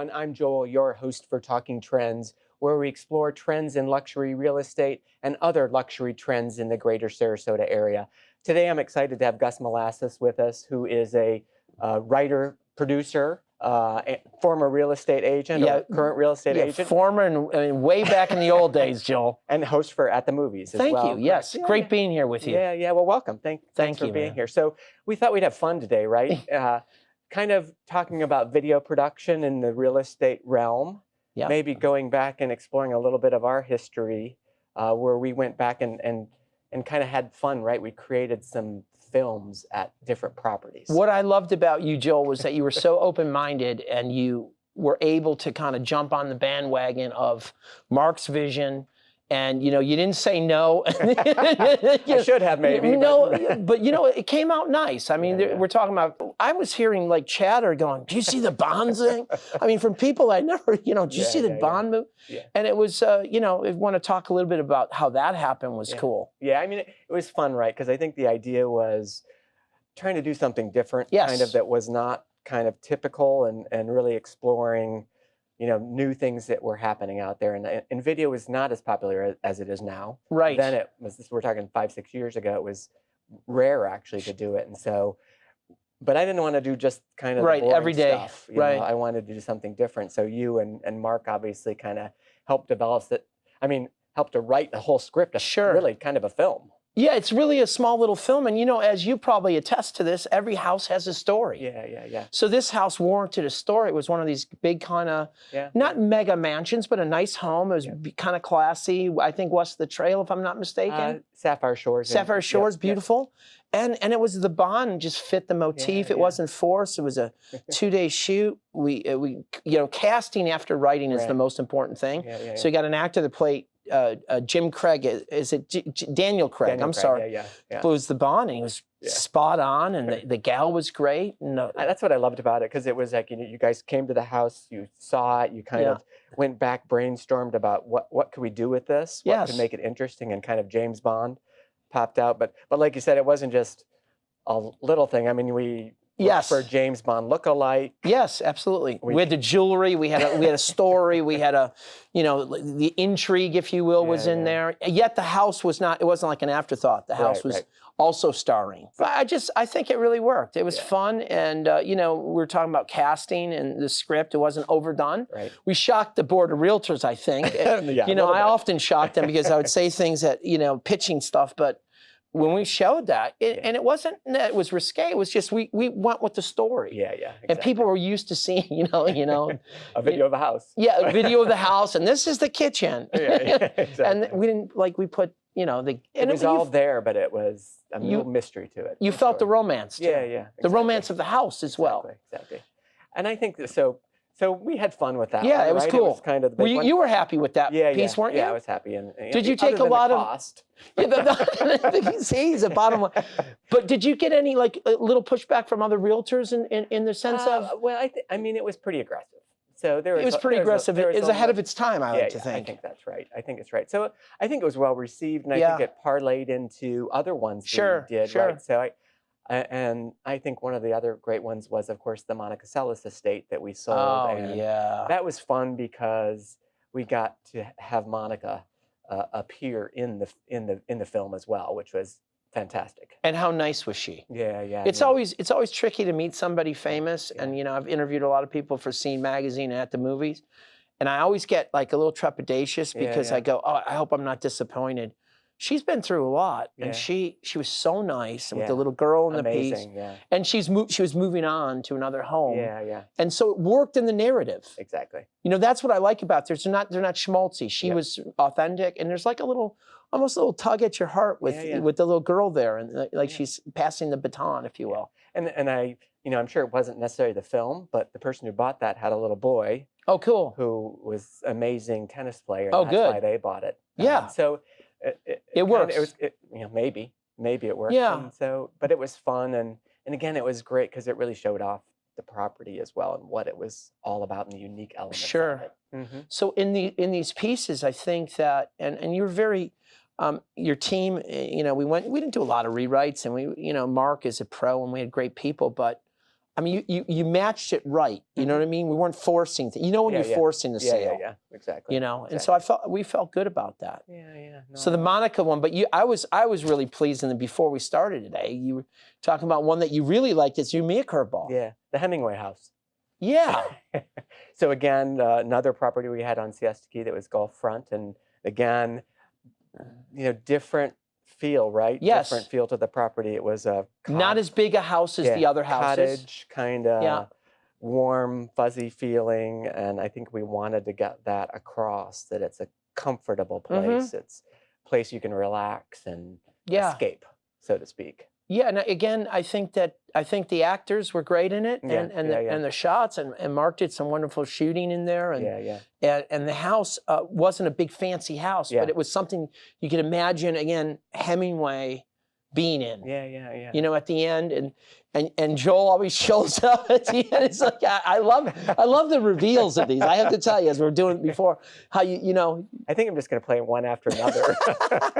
everyone. I'm Joel, your host for Talking Trends, where we explore trends in luxury real estate and other luxury trends in the greater Sarasota area. Today, I'm excited to have Gus Mollasis with us, who is a writer, producer, former real estate agent, or current real estate agent. Former and way back in the old days, Joel. And host for At the Movies as well. Thank you. Yes, great being here with you. Yeah. Well, welcome. Thanks for being here. So we thought we'd have fun today, right? Kind of talking about video production in the real estate realm. Yeah. Maybe going back and exploring a little bit of our history, where we went back and kind of had fun, right? We created some films at different properties. What I loved about you, Joel, was that you were so open-minded and you were able to kind of jump on the bandwagon of Mark's vision. And, you know, you didn't say no. I should have maybe. But you know, it came out nice. I mean, we're talking about, I was hearing like chatter going, do you see the Bond thing? I mean, from people I never, you know, do you see the Bond movie? Yeah. And it was, you know, I want to talk a little bit about how that happened was cool. Yeah, I mean, it was fun, right? Because I think the idea was trying to do something different, kind of that was not kind of typical and really exploring, you know, new things that were happening out there. And video was not as popular as it is now. Right. Then it was, we're talking 5-6 years ago, it was rare actually to do it. And so, but I didn't want to do just kind of the every day stuff. You know, I wanted to do something different. So you and Mark obviously kind of helped develop it. I mean, helped to write the whole script. Really kind of a film. Yeah, it's really a small little film. And, you know, as you probably attest to this, every house has a story. Yeah. So this house warranted a story. It was one of these big kind of, not mega mansions, but a nice home. It was kind of classy. I think west of the trail, if I'm not mistaken. Sapphire Shores. Sapphire Shores, beautiful. And it was the Bond, just fit the motif. It wasn't forced. It was a 2-day shoot. We you know, casting after writing is the most important thing. So you got an actor that played Jim Craig, is it Daniel Craig? I'm sorry. It was the Bond, and he was spot on, and the gal was great. And, that's what I loved about it, because it was like, you know, you guys came to the house, you saw it, you kind of went back, brainstormed about what could we do with this, what could make it interesting, and kind of James Bond popped out. But like you said, it wasn't just a little thing. I mean, we looked for James Bond look-alike. Yes, absolutely. We had the jewelry. We had a story. We had you know, the intrigue, if you will, was in there. Yet the house was not. It wasn't like an afterthought. The house was also starring. I think it really worked. It was fun, and you know, we were talking about casting and the script. It wasn't overdone. We shocked the board of realtors, I think. You know, I often shocked them because I would say things that, you know, pitching stuff, but when we showed that, and it wasn't that it was risque, it was just we went with the story. Exactly. And people were used to seeing, you know, a video of a house. Yeah, a video of the house, and this is the kitchen. Exactly. And we didn't we put, you know, it was all there, but it was a little mystery to it. You felt the romance too. Exactly. The romance of the house as well. Exactly. And I think so we had fun with that. Yeah, it was cool. It was kind of the big one. You were happy with that piece, weren't you? Yeah, I was happy. And did you take a lot of cost? See, he's the bottom line. But did you get any like little pushback from other realtors in the sense of? Well, I mean, it was pretty aggressive. So it was pretty aggressive. It was ahead of its time, I like to think. I think that's right. I think it's right. So I think it was well received, and I think it parlayed into other ones that we did. Right. So and I think one of the other great ones was, of course, the Monica Seles estate that we sold. Oh, and that was fun because we got to have Monica appear in the film as well, which was fantastic. And how nice was she? Yeah. It's always tricky to meet somebody famous, and you know, I've interviewed a lot of people for Scene Magazine and At the Movies, and I always get like a little trepidatious because I go, oh, I hope I'm not disappointed. She's been through a lot, and she was so nice, and with the little girl in the piece, and she was moving on to another home, and so it worked in the narrative. Exactly. You know, that's what I like about her. They're not schmaltzy. She was authentic, and there's like almost a little tug at your heart with the little girl there, and like she's passing the baton, if you will. And I, you know, I'm sure it wasn't necessarily the film, but the person who bought that had a little boy. Oh, cool. Who was an amazing tennis player. Oh, and that's why they bought it. So. It works. You know, maybe it worked. Yeah. And so, but it was fun, and again, it was great because it really showed off the property as well and what it was all about and the unique elements of it. So in these pieces, I think that, and you're very, your team, you know, we didn't do a lot of rewrites, and you know, Mark is a pro, and we had great people, but I mean, you matched it right. You know what I mean? We weren't forcing things. You know when you're forcing the sale. Yeah, exactly. You know, and exactly. so we felt good about that. Yeah. No. So the Monica one, but I was really pleased. And before we started today, you were talking about one that you really liked. It's you, me a curveball. Yeah, the Hemingway house. Yeah. So again, another property we had on Siesta Key that was Gulf front, and again, different feel, right? Yes. Different feel to the property. It was a not as big a house as the other houses. Cottage, kind of warm, fuzzy feeling, and I think we wanted to get that across, that it's a comfortable place. It's a place you can relax and escape, so to speak. Yeah, and again, I think the actors were great in it, and the shots, and Mark did some wonderful shooting in there, and the house wasn't a big fancy house, but it was something you could imagine, again, Hemingway being in. Yeah. You know, at the end, and Joel always shows up at the end. It's like I love the reveals of these. I have to tell you, as we were doing it before, how you know. I think I'm just going to play one after another.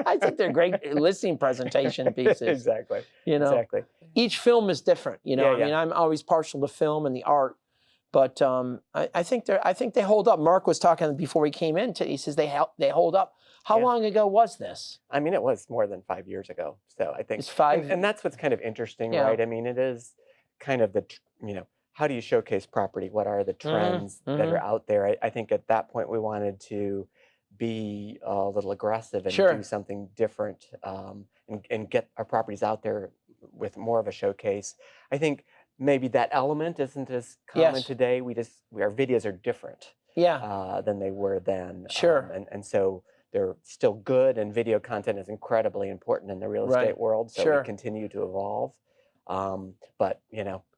I think they're great listening presentation pieces. Exactly. You know, exactly. Each film is different. You know, I mean, I'm always partial to film and the art, but I think they hold up. Mark was talking before he came in. He says they hold up. How long ago was this? I mean, it was more than 5 years ago. So I think it's 5, and that's what's kind of interesting, right? I mean, it is kind of the how do you showcase property? What are the trends that are out there? I think at that point we wanted to be a little aggressive and do something different, and get our properties out there with more of a showcase. I think maybe that element isn't as common today. Our videos are different than they were then. And so they're still good, and video content is incredibly important in the real estate world. So we continue to evolve. But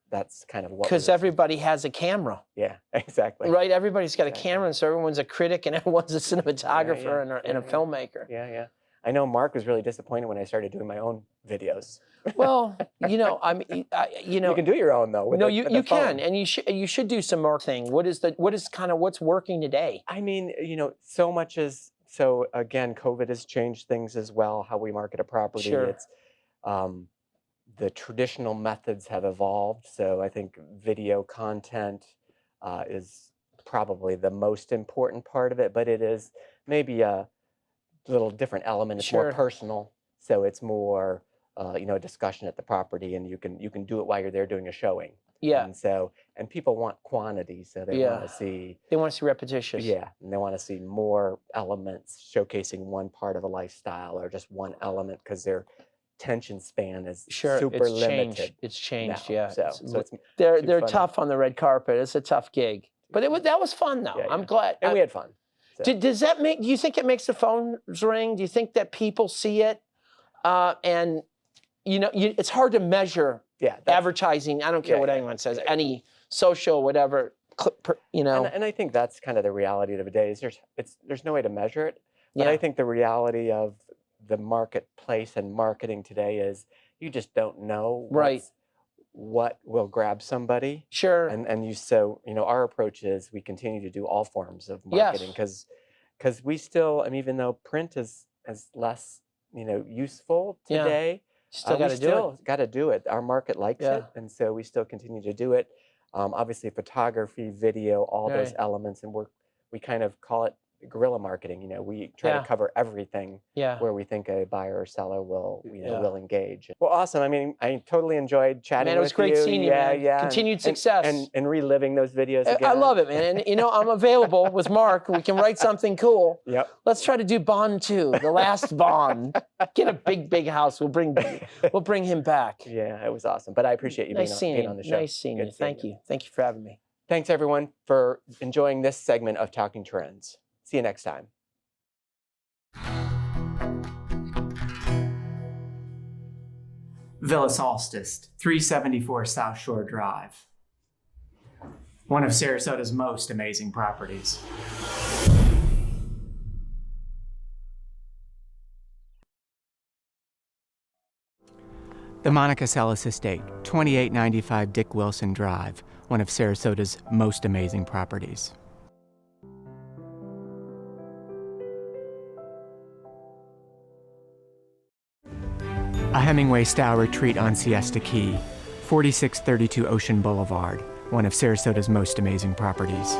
that's kind of what, because everybody has a camera. Yeah, exactly. Right, everybody's got a camera, and so everyone's a critic and everyone's a cinematographer and a filmmaker. Yeah. I know Mark was really disappointed when I started doing my own videos. Well, I mean, you can do your own though. No, you can, and you should do some more thing. What's working today? I mean, so much is. So again, COVID has changed things as well, how we market a property. It's the traditional methods have evolved. So I think video content is probably the most important part of it, but it is maybe a little different element. It's more personal. So it's more, a discussion at the property, and you can do it while you're there doing a showing. Yeah. And people want quantity, so they want to see. They want to see repetition. Yeah, and they want to see more elements showcasing one part of a lifestyle or just one element, because their attention span is super limited. It's changed. Now. Yeah. So they're tough on the red carpet. It's a tough gig, but that was fun though. Yeah, I'm glad. And we had fun. So. Does that make? Do you think it makes the phones ring? Do you think that people see it? And it's hard to measure. Yeah, advertising. I don't care what anyone says. Any social, whatever. And I think that's kind of the reality of the day. Is there's no way to measure it. But I think the reality of the marketplace and marketing today is you just don't know what will grab somebody. Sure. And our approach is we continue to do all forms of marketing, because we still, even though print is less useful today. Still got to do it. Our market likes it, and so we still continue to do it. Obviously, photography, video, all those elements, and we kind of call it guerrilla marketing. We try to cover everything where we think a buyer or seller will will engage. Well, awesome. I totally enjoyed chatting with you. Man, it was great seeing you, man. Continued success. And reliving those videos again. I love it, man. And I'm available with Mark. We can write something cool. Yep. Let's try to do Bond 2, the last Bond. Get a big house. We'll bring him back. Yeah, it was awesome. But I appreciate you being on the show. Nice seeing you. Thank you. Thank you for having me. Thanks, everyone, for enjoying this segment of Talking Trends. See you next time. Villa Solstice, 374 South Shore Drive. One of Sarasota's most amazing properties. The Monica Mollasis Estate, 2895 Dick Wilson Drive, one of Sarasota's most amazing properties. A Hemingway-style retreat on Siesta Key, 4632 Ocean Boulevard, one of Sarasota's most amazing properties.